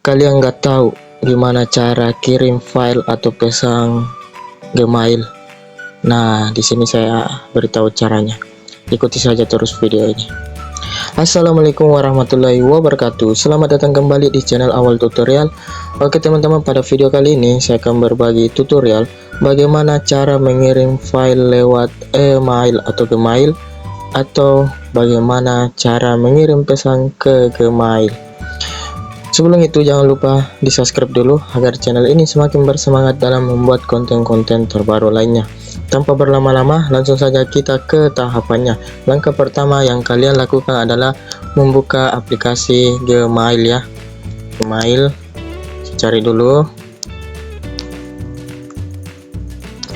kalian nggak tahu gimana cara kirim file atau pesan Gmail, nah di sini saya beritahu caranya. Ikuti saja terus video ini. Assalamualaikum warahmatullahi wabarakatuh. Selamat datang kembali di channel Awal Tutorial. Oke teman-teman, pada video kali ini saya akan berbagi tutorial bagaimana cara mengirim file lewat email atau Gmail, atau bagaimana cara mengirim pesan ke Gmail. Sebelum itu jangan lupa di subscribe dulu agar channel ini semakin bersemangat dalam membuat konten-konten terbaru lainnya. Tanpa berlama-lama, langsung saja kita ke tahapannya. Langkah pertama yang kalian lakukan adalah membuka aplikasi Gmail ya. Gmail, cari dulu.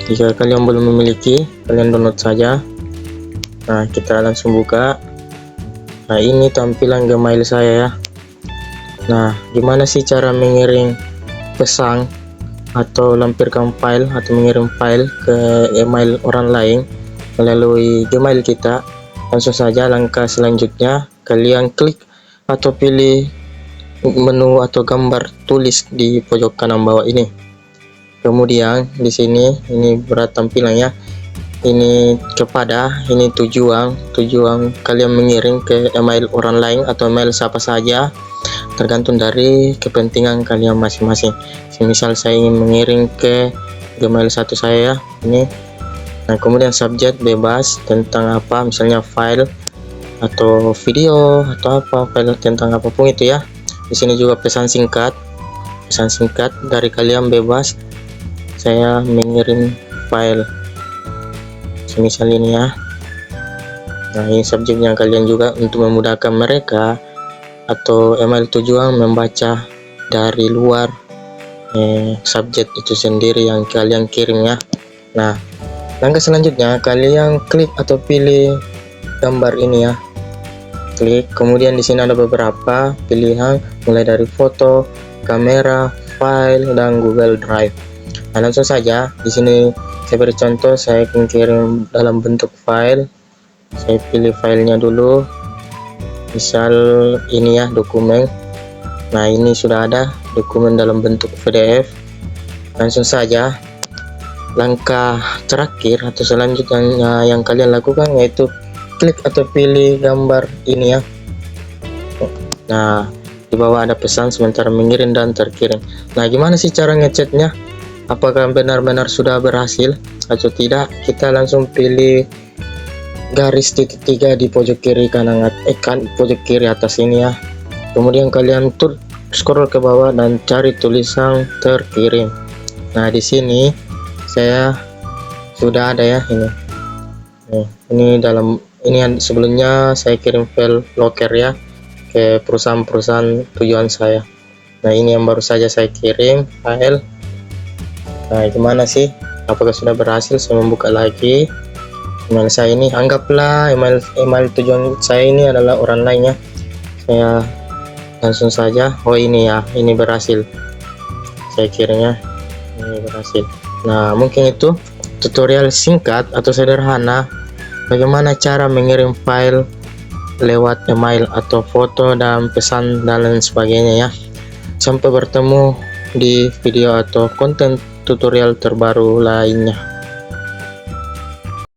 Jika kalian belum memiliki, kalian download saja. Nah, kita langsung buka. Nah, ini tampilan Gmail saya ya. Nah, gimana sih cara mengirim pesan atau lampirkan file atau mengirim file ke email orang lain melalui Gmail kita? Langsung saja langkah selanjutnya, kalian klik atau pilih menu atau gambar tulis di pojok kanan bawah ini. Kemudian di sini ini berat tampilannya. Ini kepada, ini tujuan kalian mengirim ke email orang lain atau email siapa saja, tergantung dari kepentingan kalian masing-masing. Misal saya ingin mengirim ke Gmail satu saya ini. Nah, kemudian subjek bebas tentang apa, misalnya file atau video atau apa, file tentang apapun itu ya. Di sini juga pesan singkat dari kalian bebas. Saya mengirim file semisal ini ya. Nah, ini subjeknya kalian juga untuk memudahkan mereka atau email tujuan membaca dari luar subjek itu sendiri yang kalian kirim ya. Nah, langkah selanjutnya kalian klik atau pilih gambar ini ya. Klik, kemudian di sini ada beberapa pilihan mulai dari foto, kamera, file, dan Google Drive. Nah, langsung saja di sini saya beri contoh, saya akan kirim dalam bentuk file. Saya pilih filenya dulu, misal ini ya, dokumen. Nah, ini sudah ada dokumen dalam bentuk PDF. Langsung saja langkah terakhir atau selanjutnya yang kalian lakukan yaitu klik atau pilih gambar ini ya. Nah, di bawah ada pesan sementara mengirim dan terkirim. Nah, gimana sih cara ngeceknya? Apakah benar-benar sudah berhasil atau tidak? Kita langsung pilih garis titik 3 di pojok kiri kanan, pojok kiri atas ini ya. Kemudian kalian scroll ke bawah dan cari tulisan terkirim. Nah, di sini saya sudah ada ya ini. Ini yang sebelumnya saya kirim file locker ya ke perusahaan-perusahaan tujuan saya. Nah, ini yang baru saja saya kirim file. Nah, gimana sih? Apakah sudah berhasil? Saya membuka lagi email saya ini. Anggaplah email tujuan saya ini adalah orang lain ya. Saya langsung saja, oh ini ya, ini berhasil. Saya kirimnya, ini berhasil. Nah, mungkin itu tutorial singkat atau sederhana bagaimana cara mengirim file lewat email atau foto dan pesan dan lain sebagainya ya. Sampai bertemu di video atau konten tutorial terbaru lainnya.